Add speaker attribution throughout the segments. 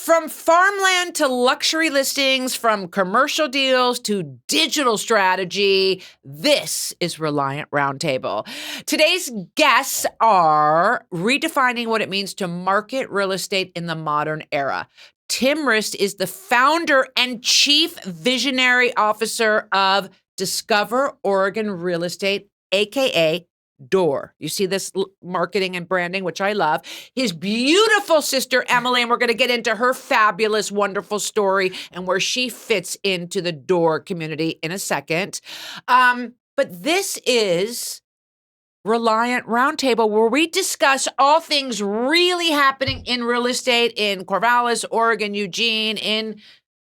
Speaker 1: From farmland to luxury listings, from commercial deals to digital strategy, this is Reliant Roundtable. Today's guests are redefining what it means to market real estate in the modern era. Tim Rist is the founder and chief visionary officer of Discover Oregon Real Estate, aka Door. You see this marketing and branding, which I love. His beautiful sister, Emily, and we're going to get into her fabulous, wonderful story and where she fits into the Door community in a second. But this is Reliant Roundtable, where we discuss all things really happening in real estate in Corvallis, Oregon, Eugene, in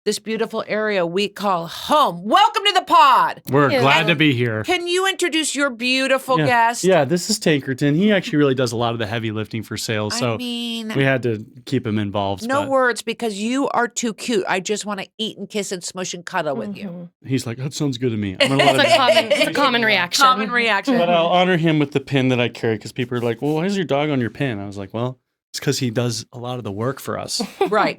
Speaker 1: this beautiful area we call home. Welcome to the pod.
Speaker 2: We're glad to be here.
Speaker 1: Can you introduce your beautiful guest?
Speaker 2: Yeah, this is Tankerton. He actually really does a lot of the heavy lifting for sales. So we had to keep him involved.
Speaker 1: No words, because you are too cute. I just want to eat and kiss and smush and cuddle with you.
Speaker 2: He's like, that sounds good to me.
Speaker 3: It's a common reaction.
Speaker 1: Common reaction.
Speaker 2: But I'll honor him with the pin that I carry, because people are like, well, why is your dog on your pin? I was like, well, it's because he does a lot of the work for us.
Speaker 1: Right.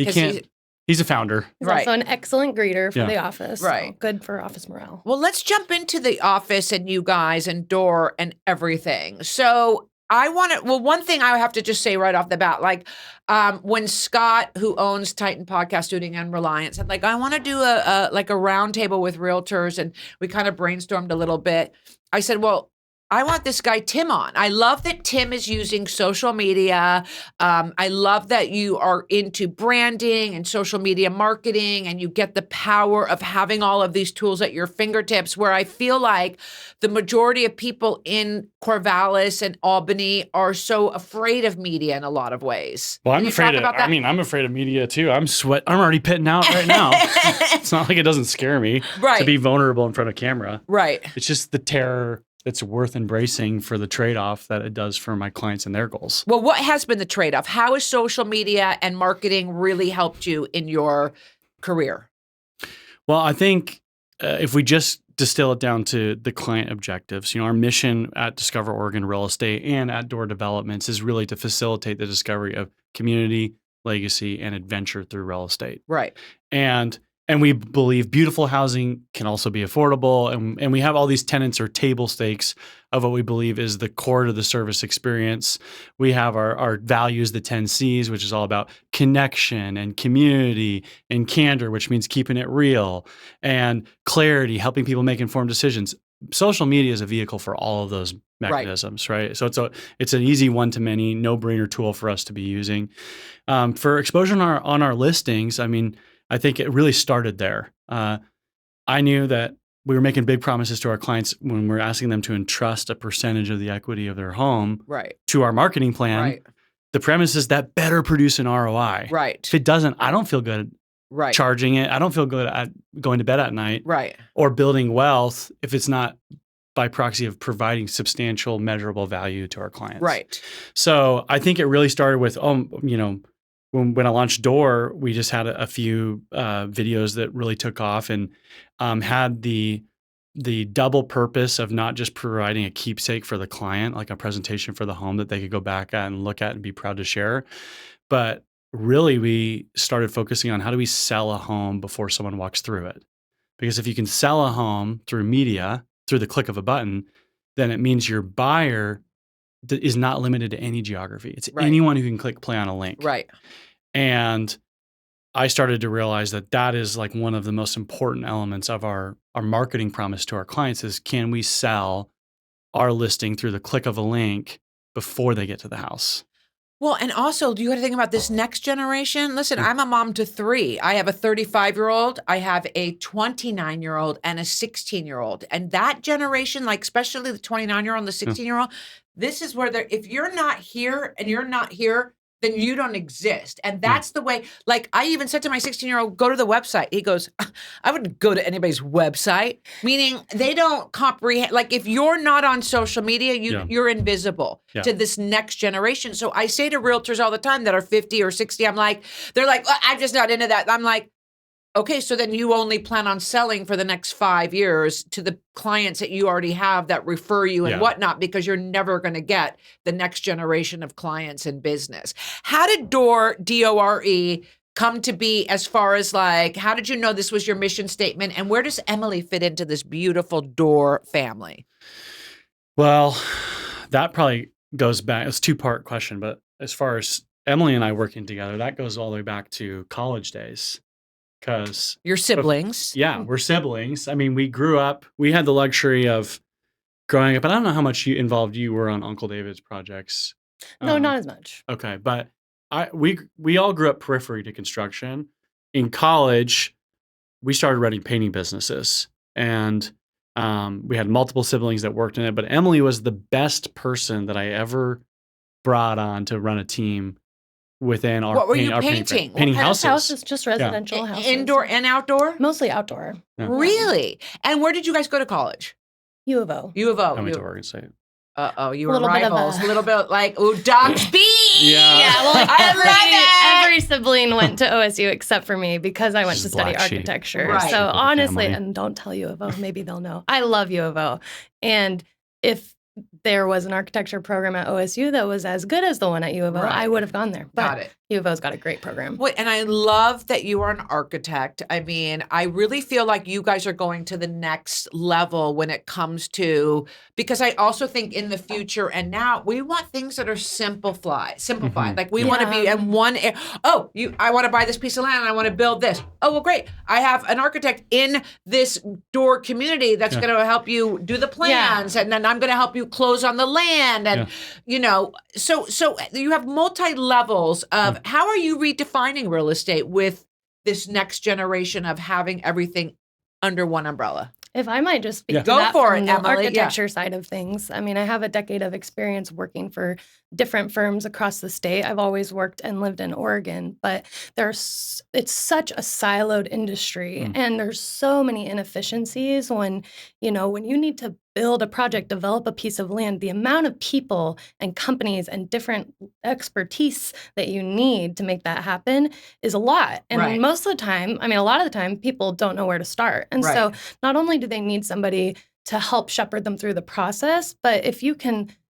Speaker 2: He's a founder.
Speaker 3: He's also an excellent greeter for the office.
Speaker 1: Right.
Speaker 3: So good for office morale.
Speaker 1: Well, let's jump into the office and you guys and Door and everything. So one thing I have to just say right off the bat, when Scott, who owns Titan Podcast Studio and Reliant, said, I want to do a roundtable with realtors, and we kind of brainstormed a little bit. I said, well, I want this guy, Tim, on. I love that Tim is using social media. I love that you are into branding and social media marketing, and you get the power of having all of these tools at your fingertips, where I feel like the majority of people in Corvallis and Albany are so afraid of media in a lot of ways.
Speaker 2: Well, I'm afraid of media too. I'm already pitting out right now. It's not like it doesn't scare me to be vulnerable in front of camera.
Speaker 1: Right.
Speaker 2: It's just the terror that's worth embracing for the trade-off that it does for my clients and their goals.
Speaker 1: Well, what has been the trade-off? How has social media and marketing really helped you in your career?
Speaker 2: Well, I think if we just distill it down to the client objectives, our mission at Discover Oregon Real Estate and at Door Developments is really to facilitate the discovery of community, legacy, and adventure through real estate.
Speaker 1: Right.
Speaker 2: And we believe beautiful housing can also be affordable. And we have all these tenets or table stakes of what we believe is the core to the service experience. We have our values, the 10 C's, which is all about connection and community, and candor, which means keeping it real, and clarity, helping people make informed decisions. Social media is a vehicle for all of those mechanisms, right? So it's an easy one-to-many, no-brainer tool for us to be using. For exposure on our listings, I think it really started there. I knew that we were making big promises to our clients when we're asking them to entrust a percentage of the equity of their home to our marketing plan.
Speaker 1: Right.
Speaker 2: The premise is that better produce an ROI.
Speaker 1: Right.
Speaker 2: If it doesn't, I don't feel good charging it. I don't feel good at going to bed at night or building wealth if it's not by proxy of providing substantial, measurable value to our clients. Right. So I think it really started with, when I launched Door, we just had a few videos that really took off and had the double purpose of not just providing a keepsake for the client, like a presentation for the home that they could go back at and look at and be proud to share, but really we started focusing on how do we sell a home before someone walks through it. Because if you can sell a home through media, through the click of a button, then it means your buyer is not limited to any geography. It's anyone who can click play on a link.
Speaker 1: Right.
Speaker 2: And I started to realize that is like one of the most important elements of our marketing promise to our clients is, can we sell our listing through the click of a link before they get to the house?
Speaker 1: Well, and also, you got to think about this next generation. Listen, I'm a mom to 3. I have a 35-year-old, I have a 29-year-old, and a 16-year-old. And that generation, especially the 29-year-old and the 16-year-old, this is where if you're not here and you're not here, then you don't exist. And that's the way, I even said to my 16-year-old, go to the website. He goes, I wouldn't go to anybody's website, meaning they don't comprehend. If you're not on social media, you're invisible to this next generation. So I say to realtors all the time that are 50 or 60, they're like, well, I'm just not into that. I'm like, okay, so then you only plan on selling for the next 5 years to the clients that you already have that refer you and whatnot, because you're never going to get the next generation of clients in business. How did Door, D-O-R-E, come to be as far as like, how did you know this was your mission statement? And where does Emily fit into this beautiful Door family?
Speaker 2: Well, that probably goes back. It's a two-part question, but as far as Emily and I working together, that goes all the way back to college days. Because
Speaker 1: your siblings.
Speaker 2: We're siblings. I mean, we grew up, we had the luxury of growing up, and I don't know how much involved you were on Uncle David's projects.
Speaker 3: No, not as much.
Speaker 2: Okay, but we all grew up periphery to construction. In college, we started running painting businesses, and we had multiple siblings that worked in it. But Emily was the best person that I ever brought on to run a team within our.
Speaker 1: What were you painting?
Speaker 2: Painting houses.
Speaker 3: Houses, just residential houses.
Speaker 1: Indoor and outdoor?
Speaker 3: Mostly outdoor.
Speaker 2: Yeah.
Speaker 1: Really? And where did you guys go to college?
Speaker 3: U of O.
Speaker 1: U of O.
Speaker 2: I went to Oregon State.
Speaker 1: You were rivals. A little bit like, ooh, dog speed.
Speaker 3: Yeah, well, like
Speaker 1: I
Speaker 3: every sibling went to OSU except for me because I went to study architecture.
Speaker 1: Right.
Speaker 3: So honestly, and don't tell U of O, maybe they'll know. I love U of O. And if there was an architecture program at OSU that was as good as the one at U of O, I would have gone there. But
Speaker 1: Got it.
Speaker 3: U of O's got a great program.
Speaker 1: Wait, and I love that you are an architect. I mean, I really feel like you guys are going to the next level when it comes to, because I also think in the future and now we want things that are simplified.
Speaker 2: Mm-hmm.
Speaker 1: Like we want to be in one, I want to buy this piece of land and I want to build this. Oh, well, great. I have an architect in this Door community that's going to help you do the plans and then I'm going to help you close on the land. And, so you have multi-levels of how are you redefining real estate with this next generation of having everything under one umbrella?
Speaker 3: If I might just speak to
Speaker 1: Go
Speaker 3: that
Speaker 1: for
Speaker 3: from
Speaker 1: it,
Speaker 3: the
Speaker 1: Emily.
Speaker 3: architecture side of things. I mean, I have a decade of experience working for different firms across the state. I've always worked and lived in Oregon, but it's such a siloed industry and there's so many inefficiencies when you need to build a project, develop a piece of land, the amount of people and companies and different expertise that you need to make that happen is a lot. And most of the time, a lot of the time, people don't know where to start. And so not only do they need somebody to help shepherd them through the process, but if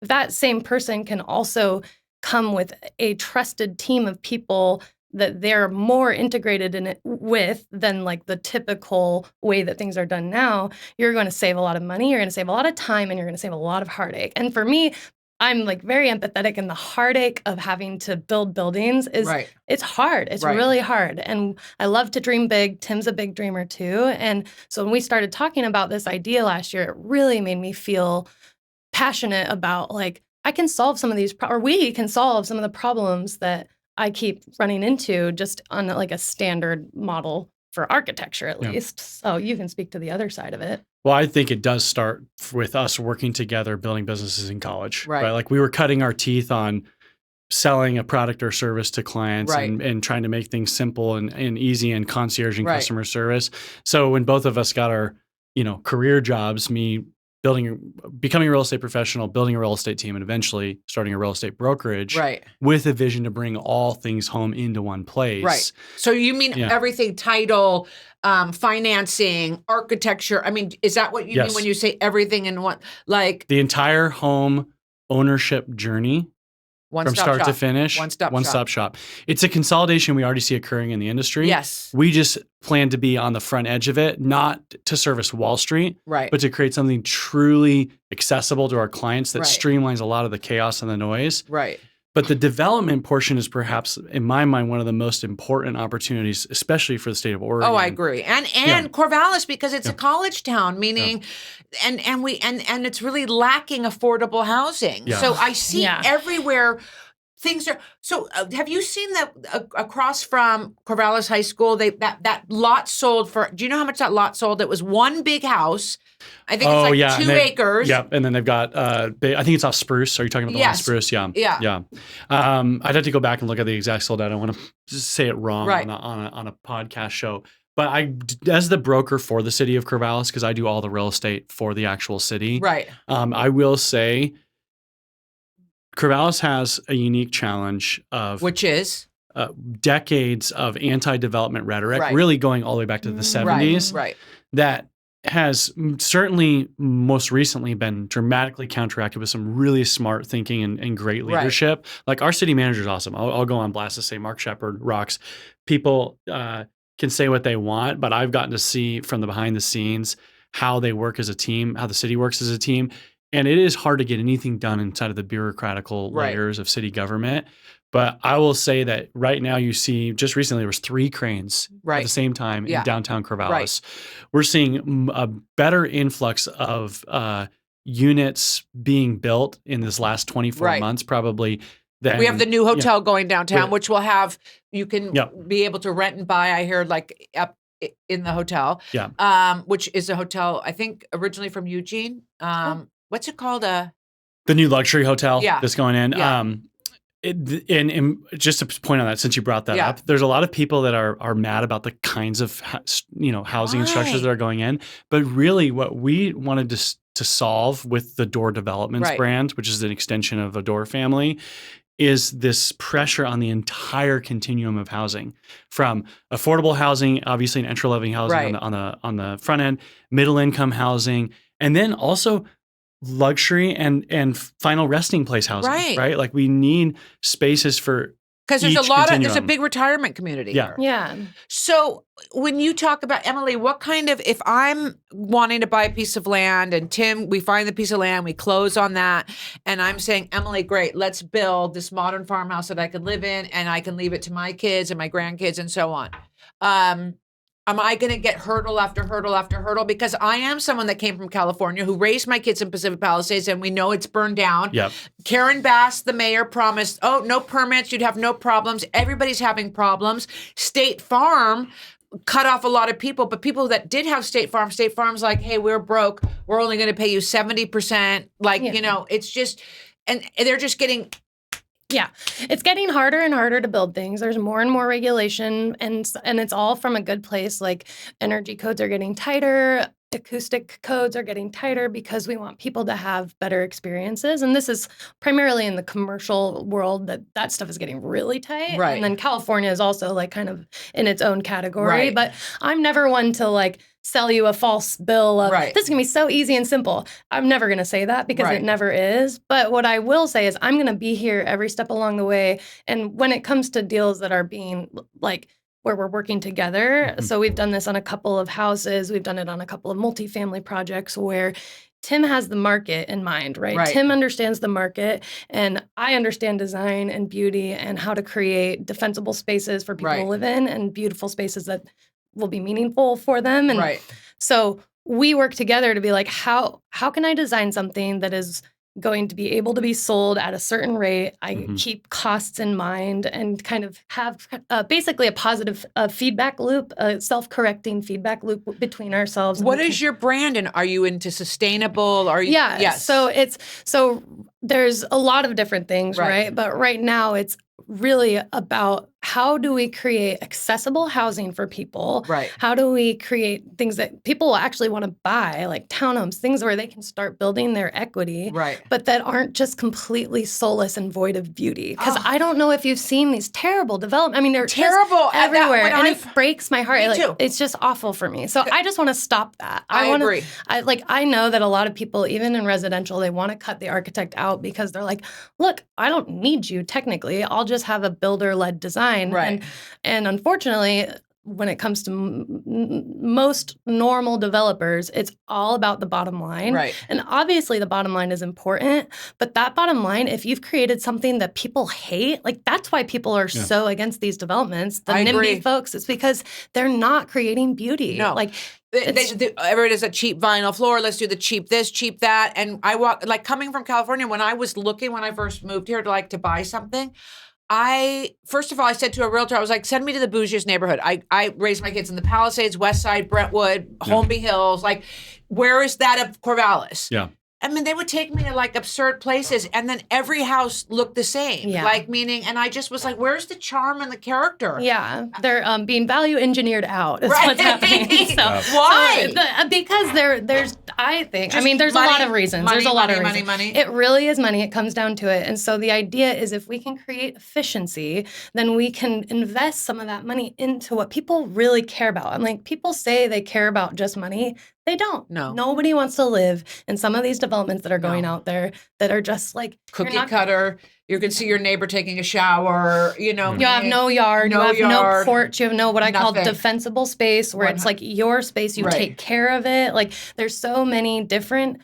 Speaker 3: that same person can also come with a trusted team of people that they're more integrated in it with than like the typical way that things are done now, you're going to save a lot of money, you're going to save a lot of time, and you're going to save a lot of heartache. And for me, I'm like very empathetic, and the heartache of having to build buildings it's hard. It's really hard. And I love to dream big. Tim's a big dreamer too. And so when we started talking about this idea last year, it really made me feel passionate about like, I can solve some of these, or we can solve some of the problems that I keep running into just on like a standard model for architecture, at least. So you can speak to the other side of it.
Speaker 2: Well, I think it does start with us working together, building businesses in college, right? Like we were cutting our teeth on selling a product or service to clients and trying to make things simple and easy and concierge and customer service. So when both of us got our, career jobs, me becoming a real estate professional, building a real estate team, and eventually starting a real estate brokerage with a vision to bring all things home into one place.
Speaker 1: Right. So you mean everything, title, financing, architecture. I mean, is that what you mean when you say everything in one? Like
Speaker 2: the entire home ownership journey from start to finish. One-stop shop. It's a consolidation we already see occurring in the industry.
Speaker 1: Yes.
Speaker 2: We just plan to be on the front edge of it, not to service Wall Street, but to create something truly accessible to our clients that streamlines a lot of the chaos and the noise.
Speaker 1: Right.
Speaker 2: But the development portion is perhaps, in my mind, one of the most important opportunities, especially for the state of Oregon.
Speaker 1: Oh, I agree. And Corvallis, because it's a college town, meaning and it's really lacking affordable housing. Yeah. So I see everywhere things are. So have you seen that across from Corvallis High School? That lot sold for. Do you know how much that lot sold? It was one big house. I think it's like 2 acres.
Speaker 2: Yeah, and then they've got. I think it's off Spruce. Are you talking about the one on Spruce? Yeah. I'd have to go back and look at the exact sold out. I don't want to just say it wrong on a podcast show. But as the broker for the city of Corvallis, because I do all the real estate for the actual city. Right. I will say. Corvallis has a unique challenge of
Speaker 1: which is
Speaker 2: decades of anti-development rhetoric, really going all the way back to the 70s. Right. That has certainly most recently been dramatically counteracted with some really smart thinking and great leadership. Like our city manager is awesome. I'll go on blast to say Mark Shepard rocks. people can say what they want, but I've gotten to see from the behind the scenes how they work as a team, how the city works as a team. And it is hard to get anything done inside of the bureaucratical layers of city government. But I will say that right now you see, just recently there was 3 cranes at the same time in downtown Corvallis. We're seeing a better influx of units being built in this last 24 months probably.
Speaker 1: We have the new hotel going downtown, which will have, you can be able to rent and buy, I heard, like up in the hotel, which is a hotel, I think originally from Eugene. What's it called?
Speaker 2: The new luxury hotel that's going in. And just to point on that, since you brought that up, there's a lot of people that are mad about the kinds of housing structures that are going in. But really, what we wanted to solve with the Door Developments brand, which is an extension of the Door family, is this pressure on the entire continuum of housing, from affordable housing, obviously, and entry-level housing on the front end, middle income housing, and then also luxury and final resting place housing, right? Like we need spaces for
Speaker 1: because there's there's a big retirement community here.
Speaker 3: Yeah.
Speaker 1: So when you talk about, Emily, what kind of, if I'm wanting to buy a piece of land and Tim, we find the piece of land, we close on that, and I'm saying, Emily, great, let's build this modern farmhouse that I can live in and I can leave it to my kids and my grandkids and so on. Am I going to get hurdle after hurdle after hurdle? Because I am someone that came from California who raised my kids in Pacific Palisades, and we know it's burned down.
Speaker 2: Yep.
Speaker 1: Karen Bass, the mayor, promised, no permits, you'd have no problems. Everybody's having problems. State Farm cut off a lot of people, but people that did have State Farm's like, hey, we're broke. We're only going to pay you 70%. Like, it's just, and they're just getting...
Speaker 3: Yeah, it's getting harder and harder to build things. There's more and more regulation, and it's all from a good place. Like energy codes are getting tighter, acoustic codes are getting tighter because we want people to have better experiences. And this is primarily in the commercial world that stuff is getting really tight.
Speaker 1: Right.
Speaker 3: And then California is also like kind of in its own category.
Speaker 1: Right.
Speaker 3: But I'm never one to like sell you a false bill of this is going to be so easy and simple. I'm never going to say that because it never is. But what I will say is I'm going to be here every step along the way. And when it comes to deals that are being like where we're working together, so we've done this on a couple of houses. We've done it on a couple of multifamily projects where Tim has the market in mind, right? Tim understands the market, and I understand design and beauty and how to create defensible spaces for people to live in and beautiful spaces that will be meaningful for them. And so we work together to be like, how can I design something that is going to be able to be sold at a certain rate? I keep costs in mind and kind of have basically a positive feedback loop, a self-correcting feedback loop between ourselves.
Speaker 1: What is your brand, and are you into sustainable? Are you?
Speaker 3: Yeah.
Speaker 1: Yes.
Speaker 3: So there's a lot of different things, right? But right now it's really about how do we create accessible housing for people?
Speaker 1: Right.
Speaker 3: How do we create things that people will actually want to buy, like townhomes, things where they can start building their equity, but that aren't just completely soulless and void of beauty? Because I don't know if you've seen these terrible developments. I mean, they're
Speaker 1: terrible
Speaker 3: everywhere, and it breaks my heart.
Speaker 1: Me too.
Speaker 3: It's just awful for me. So I just want to stop that.
Speaker 1: I agree.
Speaker 3: I know that a lot of people, even in residential, they want to cut the architect out because they're like, look, I don't need you technically. I'll just have a builder-led design.
Speaker 1: Right.
Speaker 3: And unfortunately, when it comes to most normal developers, it's all about the bottom line.
Speaker 1: Right.
Speaker 3: And obviously the bottom line is important, but that bottom line, if you've created something that people hate, like that's why people are so against these developments, the NIMBY folks, it's because they're not creating beauty.
Speaker 1: No.
Speaker 3: Like
Speaker 1: everybody does a cheap vinyl floor. Let's do the cheap this, cheap that. And I walk, like coming from California, when I was looking, when I first moved here to buy something, first of all, I said to a realtor, I was like, send me to the bougiest neighborhood. I raised my kids in the Palisades, West Side, Brentwood, Holmby Hills. Like, where is that of Corvallis?
Speaker 2: Yeah.
Speaker 1: I mean, they would take me to like absurd places, and then every house looked the same.
Speaker 3: Yeah.
Speaker 1: Like, meaning, and I just was like, where's the charm and the character?
Speaker 3: Yeah. They're being value engineered out is what's happening. So,
Speaker 1: why?
Speaker 3: Because there's, I think,
Speaker 1: Just
Speaker 3: there's
Speaker 1: money,
Speaker 3: a lot of reasons.
Speaker 1: Money,
Speaker 3: there's a lot of
Speaker 1: money,
Speaker 3: reasons.
Speaker 1: money.
Speaker 3: It really is money. It comes down to it. And so the idea is if we can create efficiency, then we can invest some of that money into what people really care about. And like people say they care about just money. They don't.
Speaker 1: No.
Speaker 3: Nobody wants to live in some of these developments that are going out there that are just like
Speaker 1: cookie cutter. You can see your neighbor taking a shower,
Speaker 3: You have no yard, no porch, you have no what I call defensible space where it's like your space, you take care of it. Like there's so many different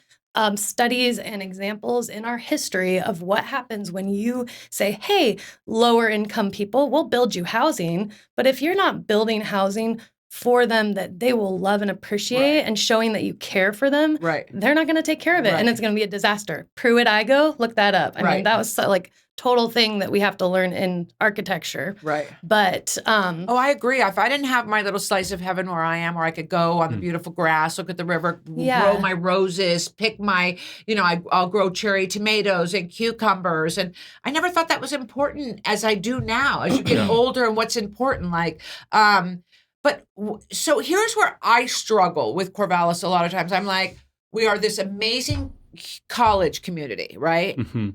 Speaker 3: studies and examples in our history of what happens when you say, hey, lower income people, we'll build you housing. But if you're not building housing for them that they will love and appreciate and showing that you care for them, they're not going to take care of it. And it's going to be a disaster. Pruitt-Igoe, look that up. I mean, that was like total thing that we have to learn in architecture.
Speaker 1: Right.
Speaker 3: But
Speaker 1: I agree. If I didn't have my little slice of heaven where I am, where I could go on the beautiful grass, look at the river, grow my roses, pick my, I'll grow cherry tomatoes and cucumbers. And I never thought that was important as I do now, as you get older and what's important. So here's where I struggle with Corvallis a lot of times. I'm like, we are this amazing college community, right?
Speaker 2: Mm-hmm.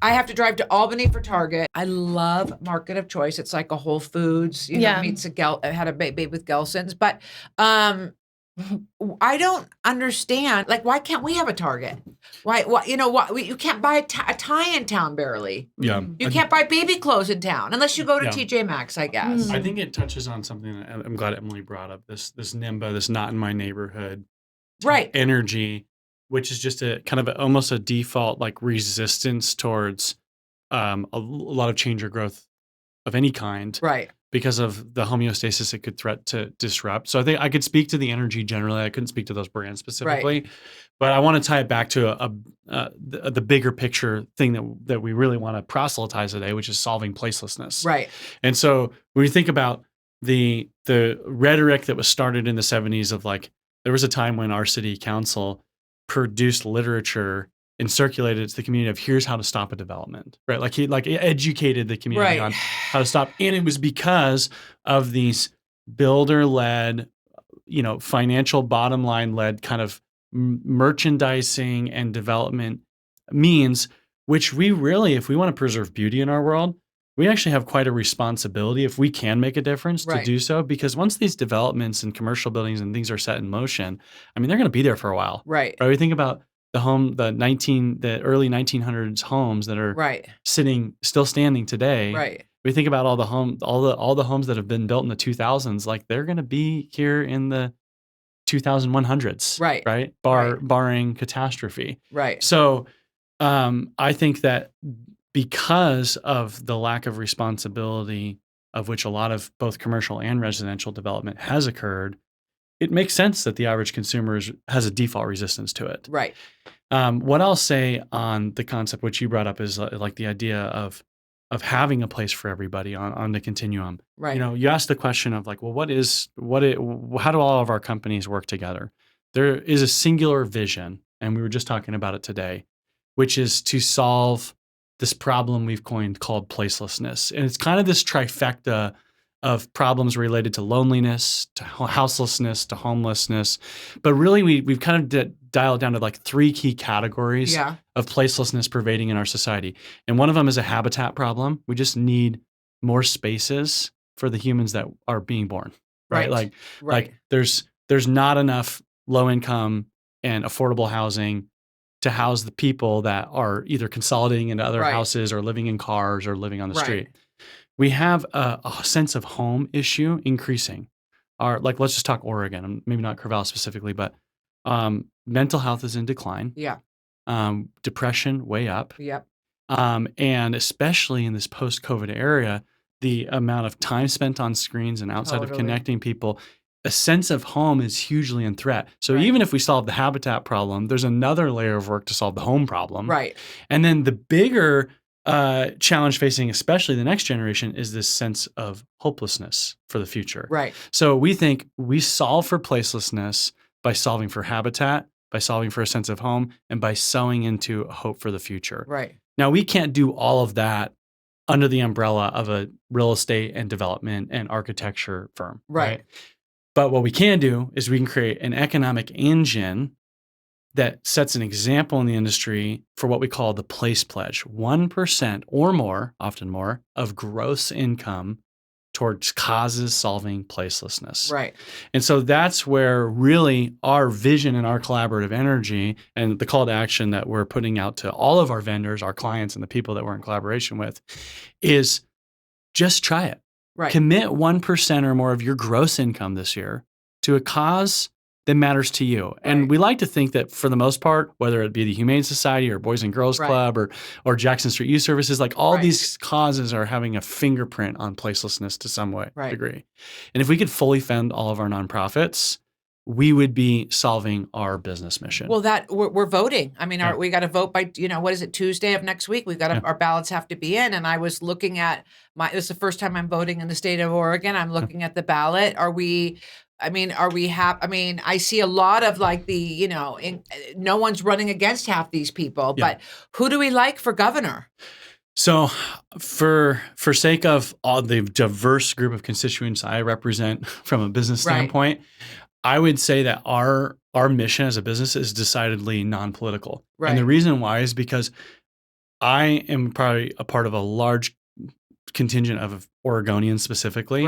Speaker 1: I have to drive to Albany for Target. I love Market of Choice. It's like a Whole Foods, meets had a baby with Gelson's. But I don't understand. Like, why can't we have a Target? Why you can't buy a tie in town barely.
Speaker 2: Yeah.
Speaker 1: You can't buy baby clothes in town unless you go to TJ Maxx, I guess.
Speaker 2: I think it touches on something that I'm glad Emily brought up, this NIMBA, this not in my neighborhood energy, which is just a kind of almost a default like resistance towards a lot of change or growth of any kind.
Speaker 1: Right.
Speaker 2: Because of the homeostasis it could threat to disrupt. So I think I could speak to the energy generally. I couldn't speak to those brands specifically. But I want to tie it back to the bigger picture thing that we really want to proselytize today, which is solving placelessness.
Speaker 1: Right.
Speaker 2: And so when you think about the rhetoric that was started in the 70s of like, there was a time when our city council produced literature and circulated it to the community of here's how to stop a development, right? Like he educated the community on how to stop. And it was because of these builder-led, financial bottom line-led kind of merchandising and development means, which we really, if we want to preserve beauty in our world, we actually have quite a responsibility if we can make a difference to do so. Because once these developments and commercial buildings and things are set in motion, I mean, they're going to be there for a while.
Speaker 1: Right.
Speaker 2: We think about the early 1900s homes that are still standing today.
Speaker 1: Right.
Speaker 2: We think about all the homes that have been built in the 2000s, like they're going to be here in the 2100s. Right. Barring catastrophe.
Speaker 1: Right.
Speaker 2: So I think that because of the lack of responsibility of which a lot of both commercial and residential development has occurred, it makes sense that the average consumer has a default resistance to it.
Speaker 1: Right.
Speaker 2: What I'll say on the concept, which you brought up, is like the idea of having a place for everybody on the continuum.
Speaker 1: Right.
Speaker 2: You asked the question of like, well, how do all of our companies work together? There is a singular vision, and we were just talking about it today, which is to solve this problem we've coined called placelessness. And it's kind of this trifecta of problems related to loneliness, to houselessness, to homelessness. But really, we've kind of dialed down to like three key categories of placelessness pervading in our society. And one of them is a habitat problem. We just need more spaces for the humans that are being born, right? Like there's not enough low income and affordable housing to house the people that are either consolidating into other houses or living in cars or living on the street. We have a sense of home issue increasing. Let's just talk Oregon, maybe not Corvallis specifically, but mental health is in decline.
Speaker 1: Yeah.
Speaker 2: Depression way up.
Speaker 1: Yep.
Speaker 2: And especially in this post-COVID era, the amount of time spent on screens and outside of connecting people, a sense of home is hugely in threat. So even if we solve the habitat problem, there's another layer of work to solve the home problem.
Speaker 1: Right.
Speaker 2: And then the bigger challenge facing especially the next generation is this sense of hopelessness for the future.
Speaker 1: Right.
Speaker 2: So we think we solve for placelessness by solving for habitat, by solving for a sense of home, and by sowing into a hope for the future.
Speaker 1: Right.
Speaker 2: Now, we can't do all of that under the umbrella of a real estate and development and architecture firm. Right. But what we can do is we can create an economic engine that sets an example in the industry for what we call the place pledge. 1% or more, often more, of gross income towards causes solving placelessness.
Speaker 1: Right.
Speaker 2: And so that's where really our vision and our collaborative energy and the call to action that we're putting out to all of our vendors, our clients, and the people that we're in collaboration with is just try it.
Speaker 1: Right.
Speaker 2: Commit 1% or more of your gross income this year to a cause that matters to you. Right. And we like to think that for the most part, whether it be the Humane Society or Boys and Girls Club or Jackson Street Youth Services, like all these causes are having a fingerprint on placelessness to some degree. And if we could fully fund all of our nonprofits, we would be solving our business mission.
Speaker 1: Well, we're voting. I mean, we got to vote by, what is it, Tuesday of next week? We've got our ballots have to be in. And I was looking at this is the first time I'm voting in the state of Oregon. I'm looking at the ballot. Are we happy? I mean, I see a lot of like no one's running against half these people, but who do we like for governor?
Speaker 2: So for sake of all the diverse group of constituents I represent from a business standpoint, I would say that our mission as a business is decidedly non-political. Right. And the reason why is because I am probably a part of a large contingent of Oregonians specifically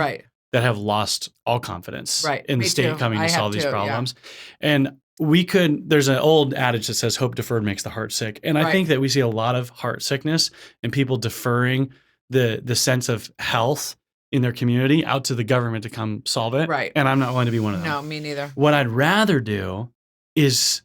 Speaker 2: that have lost all confidence in the state coming to solve these problems. Yeah. And there's an old adage that says hope deferred makes the heart sick. And I think that we see a lot of heart sickness and people deferring the sense of health in their community out to the government to come solve it. Right. And I'm not going to be one of them.
Speaker 1: No, me neither.
Speaker 2: What I'd rather do is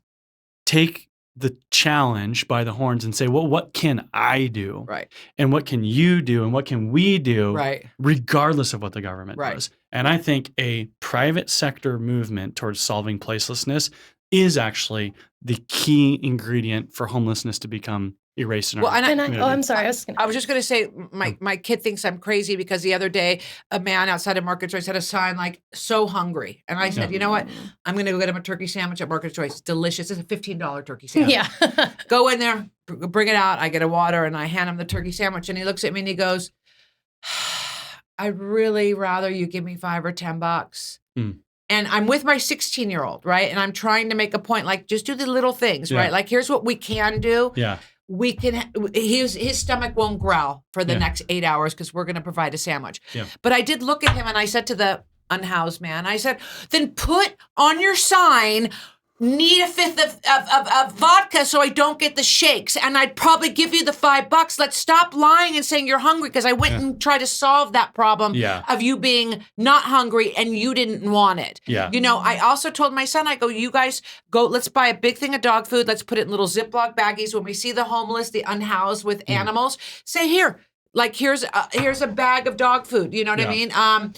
Speaker 2: take the challenge by the horns and say, well, what can I do?
Speaker 1: Right.
Speaker 2: And what can you do? And what can we do? Regardless of what the government does. And I think a private sector movement towards solving placelessness is actually the key ingredient for homelessness to become erased in our community.
Speaker 3: I'm sorry.
Speaker 1: I was just going to say, my kid thinks I'm crazy because the other day, a man outside of Market Choice had a sign like, so hungry. And I said, you know what? I'm going to go get him a turkey sandwich at Market Choice. Delicious. It's a $15 turkey sandwich.
Speaker 3: Yeah.
Speaker 1: Go in there, bring it out. I get a water and I hand him the turkey sandwich. And he looks at me and he goes, I'd really rather you give me $5 or $10. And I'm with my 16-year-old, right? And I'm trying to make a point, like, just do the little things, right? Like, here's what we can do.
Speaker 2: Yeah.
Speaker 1: We can, his stomach won't growl for the next 8 hours because we're going to provide a sandwich. Yeah. But I did look at him and I said to the unhoused man, I said, then put on your sign, need a fifth of vodka so I don't get the shakes. And I'd probably give you the $5. Let's stop lying and saying you're hungry because I went and tried to solve that problem of you being not hungry and you didn't want it.
Speaker 2: Yeah.
Speaker 1: I also told my son, I go, you guys go, let's buy a big thing of dog food. Let's put it in little Ziploc baggies. When we see the homeless, the unhoused with animals, say here, like here's a bag of dog food. You know what I mean?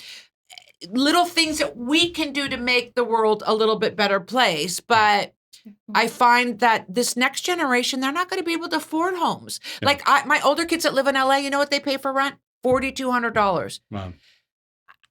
Speaker 1: Little things that we can do to make the world a little bit better place. But I find that this next generation, they're not going to be able to afford homes. Yeah. Like my older kids that live in LA, you know what they pay for rent? $4,200. Wow.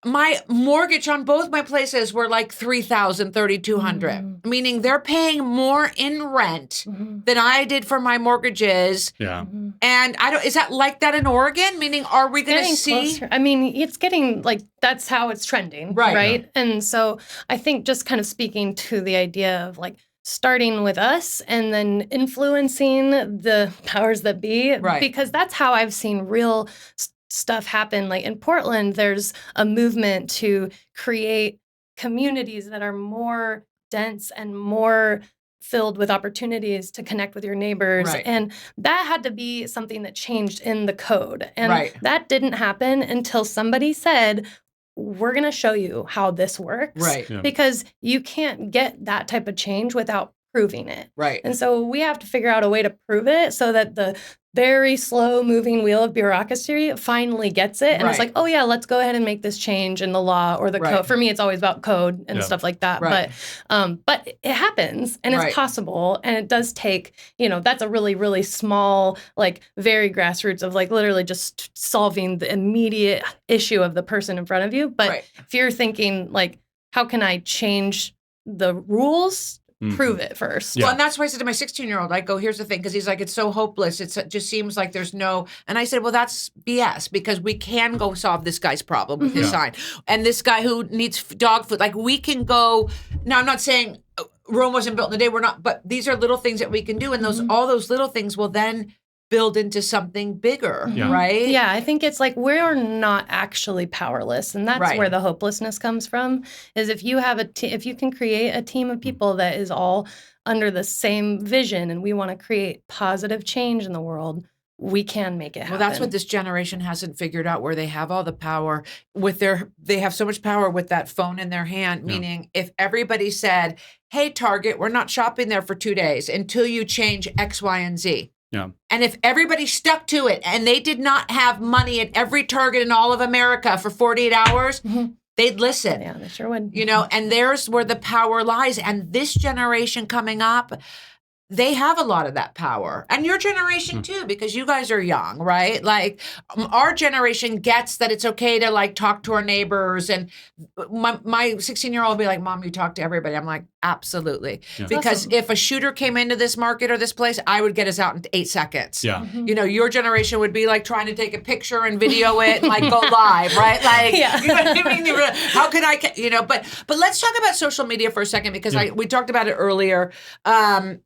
Speaker 1: My mortgage on both my places were like $3,000, $3,200, meaning they're paying more in rent than I did for my mortgages.
Speaker 2: Yeah.
Speaker 1: And is that like that in Oregon? Meaning, are we going to see?
Speaker 3: Closer. I mean, it's getting like, that's how it's trending. Right. Yeah. And so I think just kind of speaking to the idea of like, starting with us and then influencing the powers that be, because that's how I've seen real stuff happen. Like in Portland, there's a movement to create communities that are more dense and more filled with opportunities to connect with your neighbors. Right. And that had to be something that changed in the code. And that didn't happen until somebody said, we're going to show you how this works.
Speaker 1: Right. Yeah.
Speaker 3: Because you can't get that type of change without proving it.
Speaker 1: Right.
Speaker 3: And so we have to figure out a way to prove it so that the very slow moving wheel of bureaucracy finally gets it. And it's like, oh yeah, let's go ahead and make this change in the law or the code. For me, it's always about code and stuff like that. Right. But it happens and it's possible. And it does take, that's a really, really small, like very grassroots of like literally just solving the immediate issue of the person in front of you. But if you're thinking like, how can I change the rules? Prove it first.
Speaker 1: Yeah. Well, and that's why I said to my 16-year-old, I go, here's the thing, because he's like, it's so hopeless. It just seems like there's no, and I said, well, that's BS, because we can go solve this guy's problem with his sign. And this guy who needs dog food, like we can go, now I'm not saying Rome wasn't built in a day, we're not, but these are little things that we can do. And all those little things will then build into something bigger, right?
Speaker 3: Yeah, I think it's like we're not actually powerless, and that's where the hopelessness comes from. Is if you have if you can create a team of people that is all under the same vision, and we want to create positive change in the world, we can make it happen.
Speaker 1: Well, that's what this generation hasn't figured out, where they have all the power they have so much power with that phone in their hand, meaning if everybody said, hey, Target, we're not shopping there for 2 days until you change X, Y, and Z.
Speaker 2: Yeah.
Speaker 1: And if everybody stuck to it and they did not have money at every Target in all of America for 48 hours, they'd listen.
Speaker 3: Yeah, they sure would.
Speaker 1: You know, and there's where the power lies. And this generation coming up, they have a lot of that power. And your generation too, because you guys are young, right? Like our generation gets that it's okay to like talk to our neighbors. And my 16-year-old will be like, Mom, you talk to everybody. I'm like, absolutely. Yeah. Because if a shooter came into this market or this place, I would get us out in 8 seconds.
Speaker 2: Yeah.
Speaker 1: You know, your generation would be like trying to take a picture and video it and like go live, right? Like, you know what I mean? How could I, you know, but let's talk about social media for a second, because we talked about it earlier.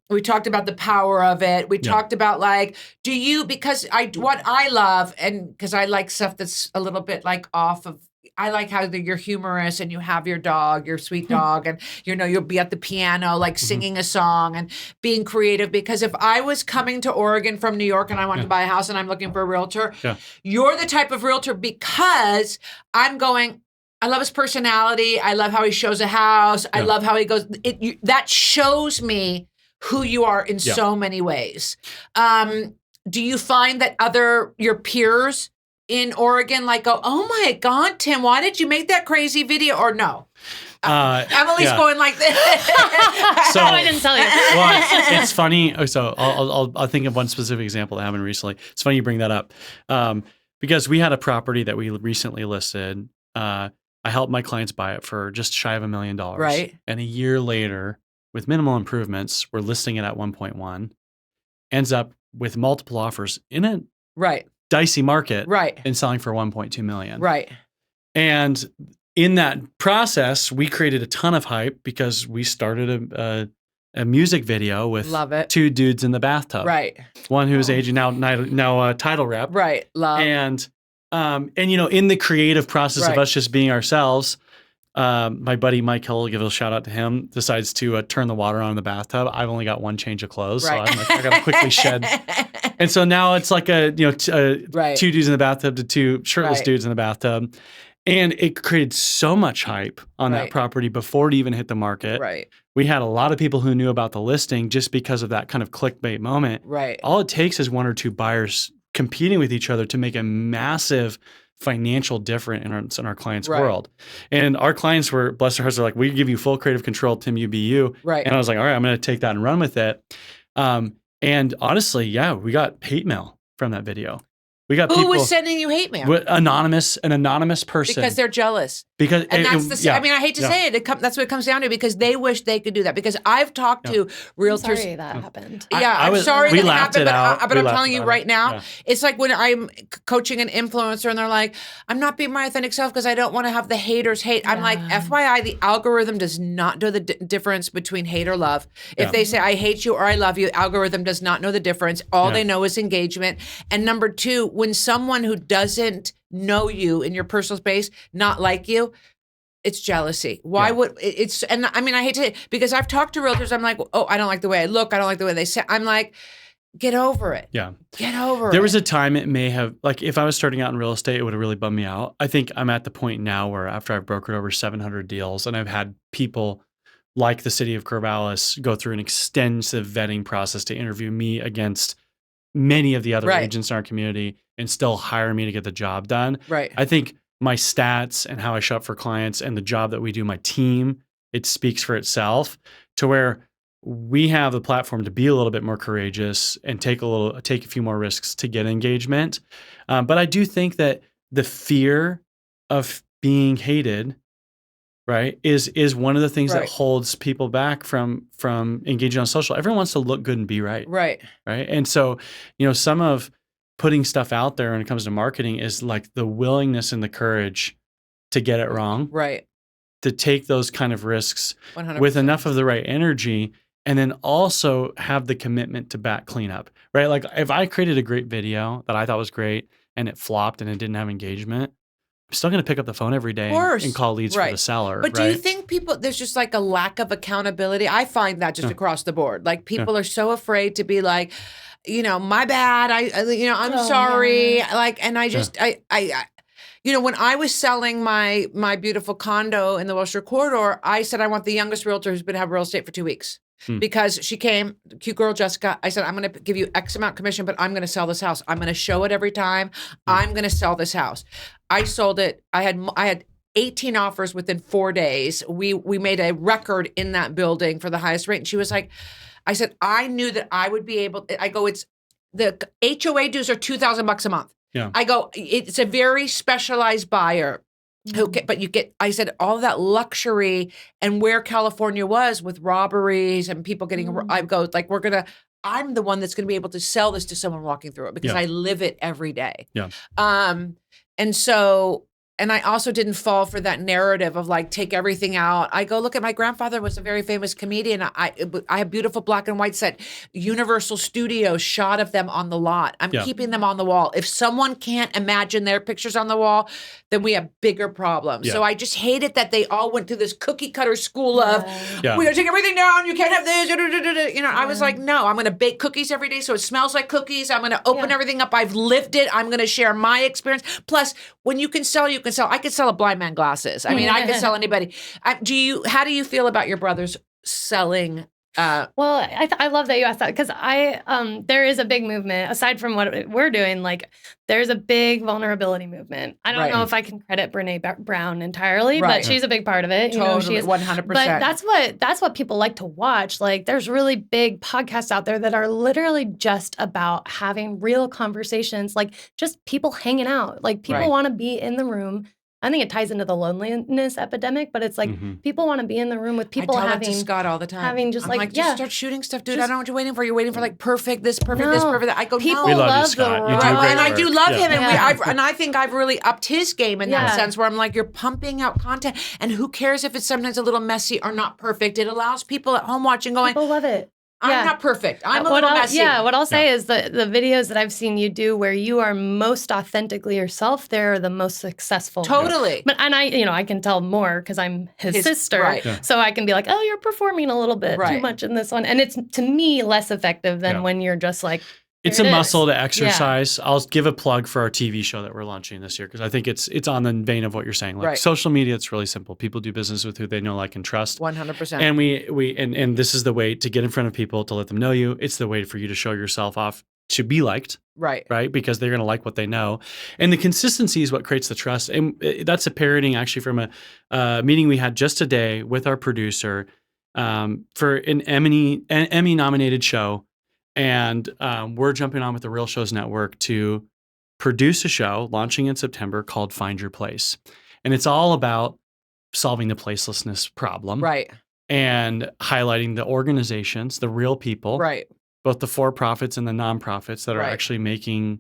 Speaker 1: We talked about the power of it. We talked about like, because what I love, and because I like stuff that's a little bit like off of, I like how you're humorous and you have your dog, your sweet dog, and you know, you'll be at the piano, like singing a song and being creative. Because if I was coming to Oregon from New York and I wanted to buy a house and I'm looking for a realtor, you're the type of realtor, because I'm going, I love his personality. I love how he shows a house. I love how he goes. That shows me who you are in so many ways. Do you find that your peers in Oregon like go, oh my God, Tim, why did you make that crazy video? Or no? Emily's going like this.
Speaker 2: So
Speaker 3: I didn't tell you.
Speaker 2: Well, it's funny. So I'll think of one specific example that happened recently. It's funny you bring that up, because we had a property that we recently listed. I helped my clients buy it for just shy of $1 million.
Speaker 1: Right.
Speaker 2: And a year later, with minimal improvements, we're listing it at 1.1. Ends up with multiple offers in a dicey market, and selling for 1.2 million.
Speaker 1: Right.
Speaker 2: And in that process, we created a ton of hype because we started a music video with 2 dudes in the bathtub.
Speaker 1: Right.
Speaker 2: One who's aging now a title rep.
Speaker 1: Right. Love.
Speaker 2: And you know, in the creative process of us just being ourselves, my buddy Mike Hill, give a shout out to him, decides to turn the water on in the bathtub. I've only got one change of clothes, so I'm like, I gotta quickly shed. And so now it's like 2 dudes in the bathtub to 2 shirtless dudes in the bathtub. And it created so much hype on that property before it even hit the market.
Speaker 1: Right.
Speaker 2: We had a lot of people who knew about the listing just because of that kind of clickbait moment.
Speaker 1: Right.
Speaker 2: All it takes is 1 or 2 buyers competing with each other to make a massive financial difference in our clients' world. And our clients were, bless their hearts, they're like, we give you full creative control, Tim, you be you.
Speaker 1: Right.
Speaker 2: And I was like, all right, I'm going to take that and run with it. And honestly, we got hate mail from that video. We got
Speaker 1: Who was sending you hate mail?
Speaker 2: An anonymous person.
Speaker 1: Because they're jealous.
Speaker 2: Because
Speaker 1: I mean, I hate to say it. That's what it comes down to, because they wish they could do that. Because I've talked to realtors.
Speaker 3: I'm sorry that happened.
Speaker 1: Yeah, I'm sorry that it happened, but I'm telling you right now,
Speaker 2: Yeah.
Speaker 1: it's like when I'm coaching an influencer and they're like, I'm not being my authentic self because I don't want to have the haters hate. I'm like, FYI, the algorithm does not know the difference between hate or love. If they say, I hate you or I love you, algorithm does not know the difference. All they know is engagement. And number 2, when someone who doesn't know you in your personal space not like you, it's jealousy. Why would it's? And I mean, I hate to, because I've talked to realtors. I'm like, oh, I don't like the way I look. I don't like the way they say. I'm like, get over it.
Speaker 2: Yeah,
Speaker 1: get over it.
Speaker 2: There was a time it may have, like, if I was starting out in real estate, it would have really bummed me out. I think I'm at the point now where after I've brokered over 700 deals and I've had people like the city of Corvallis go through an extensive vetting process to interview me against many of the other agents in our community and still hire me to get the job done.
Speaker 1: Right.
Speaker 2: I think my stats and how I show up for clients and the job that we do, my team, it speaks for itself, to where we have the platform to be a little bit more courageous and take a few more risks to get engagement. But I do think that the fear of being hated, right, is one of the things that holds people back from engaging on social. Everyone wants to look good and be right.
Speaker 1: Right.
Speaker 2: Right. And so, you know, some of putting stuff out there when it comes to marketing is like the willingness and the courage to get it wrong.
Speaker 1: Right.
Speaker 2: To take those kind of risks
Speaker 1: 100%.
Speaker 2: with enough of the right energy and then also have the commitment to back cleanup, right? Like if I created a great video that I thought was great and it flopped and it didn't have engagement, I'm still going to pick up the phone every day and call leads for the seller.
Speaker 1: But do you think there's just like a lack of accountability? I find that just across the board. Like people are so afraid to be like, my bad. I'm sorry.
Speaker 3: Yeah.
Speaker 1: Like, and I just, when I was selling my beautiful condo in the Wilshire Corridor, I said, I want the youngest realtor who's been have real estate for 2 weeks. Because she came, cute girl Jessica. I said, I'm going to give you X amount commission, but I'm going to sell this house. I'm going to show it every time. I'm going to sell this house. I sold it. I had 18 offers within 4 days. We made a record in that building for the highest rate. And she was like, I said, I knew that I would be able. I go, it's the HOA dues are $2,000 a month.
Speaker 2: Yeah.
Speaker 1: I go, it's a very specialized buyer. But you get, I said, all that luxury and where California was with robberies and people getting, I go, like, I'm the one that's going to be able to sell this to someone walking through it because I live it every day.
Speaker 2: Yeah.
Speaker 1: And so, and I also didn't fall for that narrative of like, take everything out. I go, look at my grandfather was a very famous comedian. I have beautiful black and white set, Universal Studios shot of them on the lot. I'm keeping them on the wall. If someone can't imagine their pictures on the wall, then we have bigger problems. So I just hate it that they all went through this cookie cutter school of, we gotta take everything down. You can't have this. I was like, no, I'm going to bake cookies every day so it smells like cookies. I'm going to open everything up. I've lived it. I'm going to share my experience. Plus, when you can sell, you can sell. I could sell a blind man glasses. I mean, I could sell anybody. How do you feel about your brothers selling?
Speaker 3: Well, I love that you asked that because there is a big movement aside from what we're doing. Like, there's a big vulnerability movement. I don't know if I can credit Brene Brown entirely, but she's a big part of it.
Speaker 1: Totally,
Speaker 3: she is
Speaker 1: 100%.
Speaker 3: But that's what people like to watch. Like, there's really big podcasts out there that are literally just about having real conversations, like just people hanging out. Like, people want to be in the room. I think it ties into the loneliness epidemic, but it's like people want to be in the room with people.
Speaker 1: I tell that to Scott all the time.
Speaker 3: Having just
Speaker 1: just start shooting stuff, dude. I don't know what you're waiting for. You're waiting for like perfect, this perfect, this perfect. That. I go,
Speaker 3: people
Speaker 1: no.
Speaker 3: love the
Speaker 1: and I do love him, and I think I've really upped his game in that sense, where I'm like, you're pumping out content, and who cares if it's sometimes a little messy or not perfect? It allows people at home watching going,
Speaker 3: people love it.
Speaker 1: I'm not perfect. I'm a little messy.
Speaker 3: What I'll say is the videos that I've seen you do where you are most authentically yourself, they're the most successful.
Speaker 1: Totally.
Speaker 3: But I can tell more because I'm his sister.
Speaker 1: Right.
Speaker 3: So I can be like, oh, you're performing a little bit too much in this one. And it's, to me, less effective than when you're just like,
Speaker 2: it's a muscle to exercise. I'll give a plug for our TV show that we're launching this year because I think it's on the vein of what you're saying. Like social media, it's really simple. People do business with who they know, like, and trust.
Speaker 1: 100%.
Speaker 2: And and this is the way to get in front of people, to let them know you. It's the way for you to show yourself off, to be liked. Right. Because they're going to like what they know. And the consistency is what creates the trust. And that's a parroting actually from a meeting we had just today with our producer for an Emmy nominated show. And we're jumping on with the Real Shows Network to produce a show launching in September called Find Your Place. And it's all about solving the placelessness problem. Right. And highlighting the organizations, the real people. Right. Both the for-profits and the nonprofits that are actually making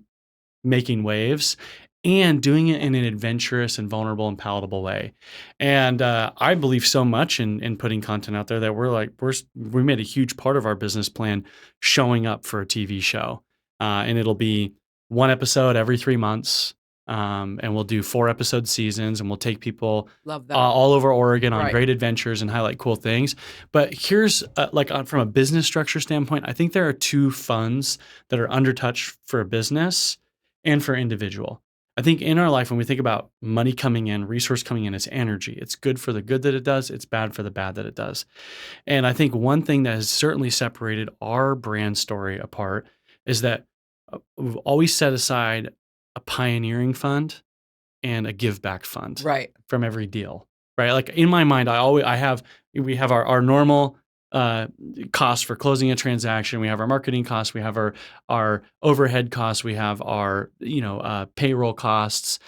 Speaker 2: waves, and doing it in an adventurous and vulnerable and palatable way. And I believe so much in putting content out there that we made a huge part of our business plan showing up for a TV show. And it'll be one episode every 3 months. And we'll do 4-episode seasons, and we'll take people all over Oregon on great adventures and highlight cool things. But here's from a business structure standpoint, I think there are 2 funds that are undertouched for a business and for individual. I think in our life, when we think about money coming in, resource coming in, it's energy. It's good for the good that it does. It's bad for the bad that it does. And I think one thing that has certainly separated our brand story apart is that we've always set aside a pioneering fund and a give back fund from every deal. Right? Like in my mind, we have our normal costs for closing a transaction. We have our marketing costs. We have our overhead costs. We have our payroll costs.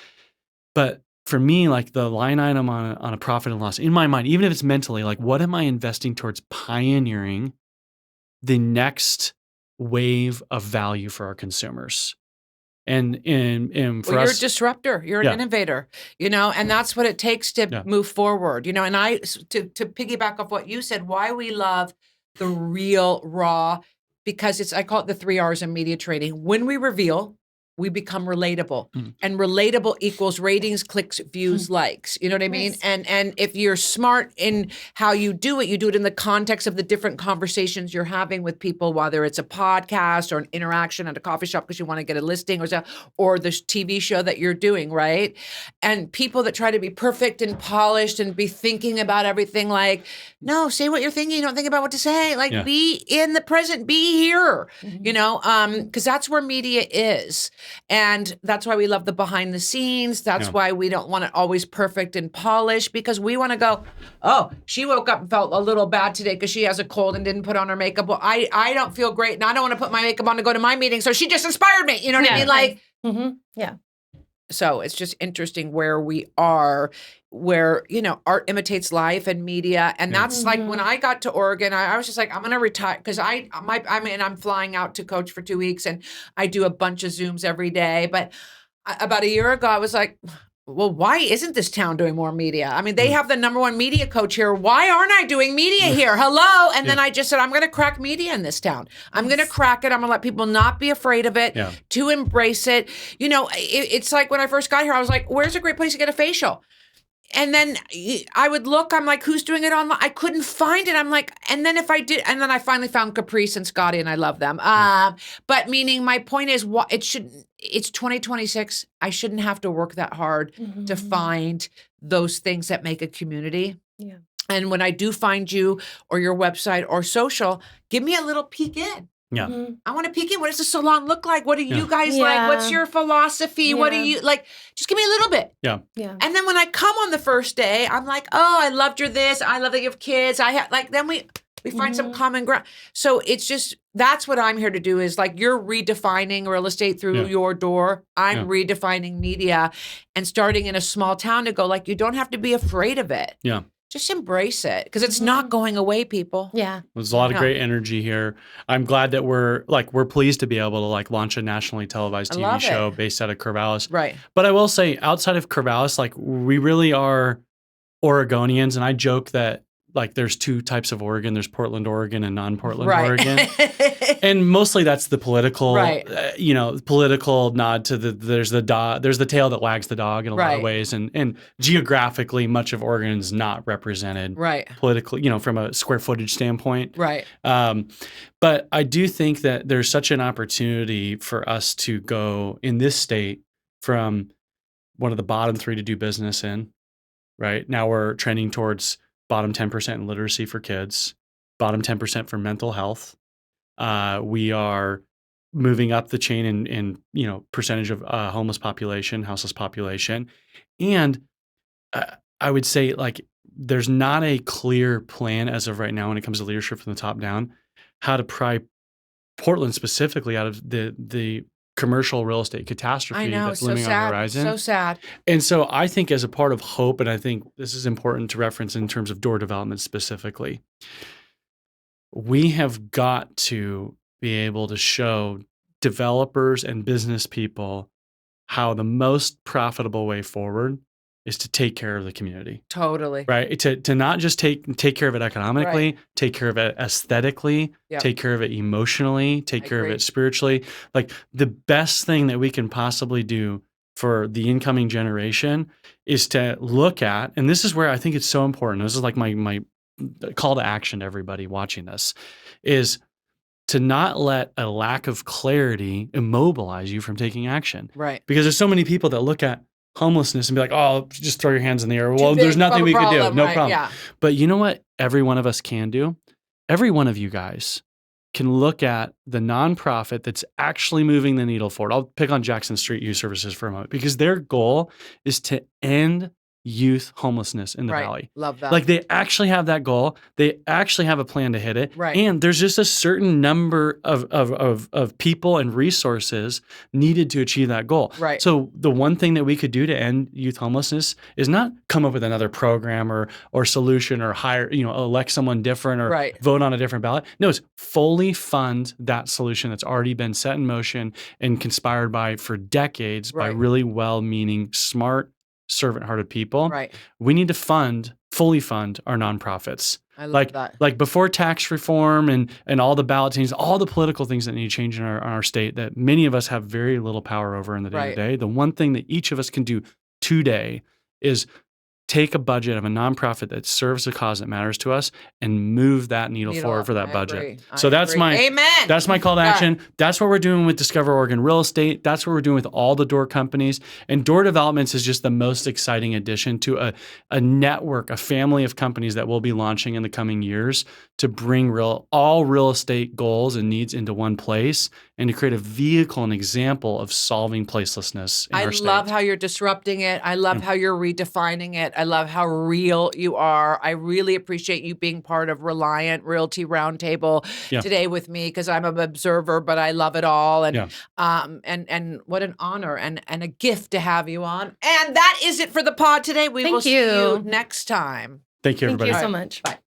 Speaker 2: But for me, like the line item on a profit and loss, in my mind, even if it's mentally, like what am I investing towards pioneering the next wave of value for our consumers? And for
Speaker 1: you're
Speaker 2: us,
Speaker 1: a disruptor. You're an innovator, and that's what it takes to move forward, and to piggyback off what you said, why we love the real raw, because I call it the 3 R's in media training. When we reveal, we become relatable, and relatable equals ratings, clicks, views, likes. You know what I mean? Nice. And if you're smart in how you do it in the context of the different conversations you're having with people, whether it's a podcast or an interaction at a coffee shop because you want to get a listing or the TV show that you're doing, right? And people that try to be perfect and polished and be thinking about everything, like, no, say what you're thinking. Don't think about what to say. Like, be in the present, be here, you know, because that's where media is. And that's why we love the behind the scenes. That's why we don't want it always perfect and polished, because we want to go, oh, she woke up and felt a little bad today because she has a cold and didn't put on her makeup. Well, I don't feel great and I don't want to put my makeup on to go to my meeting. So she just inspired me. You know what I mean? Like,
Speaker 3: yeah.
Speaker 1: So it's just interesting where we are, where, you know, art imitates life and media. And that's like when I got to Oregon, I was just like, I'm going to retire, because I'm flying out to coach for 2 weeks and I do a bunch of Zooms every day. But about a year ago, I was like, well, why isn't this town doing more media? I mean, they have the #1 media coach here. Why aren't I doing media here? Hello. And then I just said, I'm going to crack media in this town. I'm going to crack it. I'm going to let people not be afraid of it, to embrace it. You know, it's like when I first got here, I was like, where's a great place to get a facial? And then I would look, I'm like, who's doing it online? I couldn't find it. I'm like, and then if I did, and then I finally found Caprice and Scotty, and I love them. But meaning my point is, it's 2026. I shouldn't have to work that hard to find those things that make a community.
Speaker 3: Yeah.
Speaker 1: And when I do find you or your website or social, give me a little peek in.
Speaker 2: Yeah.
Speaker 1: I want to peek in. What does the salon look like? What do you guys like? What's your philosophy? What do you like? Just give me a little bit.
Speaker 2: Yeah.
Speaker 1: And then when I come on the first day, I'm like, oh, I loved your this. I love that you have kids. Then we find some common ground. So it's just, that's what I'm here to do, is like, you're redefining real estate through your door. I'm redefining media and starting in a small town to go, like, you don't have to be afraid of it.
Speaker 2: Yeah.
Speaker 1: Just embrace it, because it's not going away, people.
Speaker 3: Yeah.
Speaker 2: There's a lot of great energy here. I'm glad that we're pleased to be able to like launch a nationally televised TV show based out of Corvallis.
Speaker 1: Right.
Speaker 2: But I will say, outside of Corvallis, like, we really are Oregonians. And I joke that, like, there's 2 types of Oregon. There's Portland, Oregon, and non-Portland, Oregon. And mostly that's the political, political nod to there's the tail that wags the dog in a lot of ways. And geographically, much of Oregon is not represented politically, from a square footage standpoint.
Speaker 1: Right.
Speaker 2: But I do think that there's such an opportunity for us to go in this state from one of the bottom 3 to do business in, right? Now we're trending towards bottom 10% in literacy for kids, bottom 10% for mental health. We are moving up the chain in percentage of homeless population, houseless population. And I would say, like, there's not a clear plan as of right now when it comes to leadership from the top down, how to pry Portland specifically out of the commercial real estate catastrophe that's looming on the horizon.
Speaker 1: So sad.
Speaker 2: And so I think, as a part of hope, and I think this is important to reference in terms of door development specifically, we have got to be able to show developers and business people how the most profitable way forward is to take care of the community.
Speaker 1: Totally.
Speaker 2: Right? To not just take care of it economically, take care of it aesthetically, take care of it emotionally, take care of it spiritually. Like, the best thing that we can possibly do for the incoming generation is to look at, and this is where I think it's so important. This is like my call to action to everybody watching this, is to not let a lack of clarity immobilize you from taking action.
Speaker 1: Right.
Speaker 2: Because there's so many people that look at homelessness and be like, oh, just throw your hands in the air. Well, there's nothing we could do. No problem. Yeah. But you know what every one of us can do? Every one of you guys can look at the nonprofit that's actually moving the needle forward. I'll pick on Jackson Street Youth Services for a moment, because their goal is to end youth homelessness in the valley.
Speaker 1: Love that.
Speaker 2: Like, they actually have that goal. They actually have a plan to hit it.
Speaker 1: Right.
Speaker 2: And there's just a certain number of people and resources needed to achieve that goal.
Speaker 1: Right.
Speaker 2: So the one thing that we could do to end youth homelessness is not come up with another program or solution, or hire, elect someone different, or vote on a different ballot. No, it's fully fund that solution that's already been set in motion and conspired by for decades by really well-meaning, smart, servant-hearted people.
Speaker 1: Right.
Speaker 2: We need to fully fund our nonprofits.
Speaker 1: I love that.
Speaker 2: Like before tax reform and all the ballot changes, all the political things that need to change in our state that many of us have very little power over in the day-to-day, the one thing that each of us can do today is take a budget of a nonprofit that serves a cause that matters to us and move that needle forward for that budget. So that's my call to action. That's what we're doing with Discover Oregon Real Estate. That's what we're doing with all the door companies. And Door Developments is just the most exciting addition to a network, a family of companies that we'll be launching in the coming years to bring all real estate goals and needs into one place and to create a vehicle, an example of solving placelessness in our state.
Speaker 1: I love how you're disrupting it. I love how you're redefining it. I love how real you are. I really appreciate you being part of Reliant Realty Roundtable today with me because I'm an observer, but I love it all. And and what an honor and a gift to have you on. And that is it for the pod today. We will see you next time.
Speaker 2: Thank you, everybody.
Speaker 3: Thank you so much.
Speaker 1: Bye.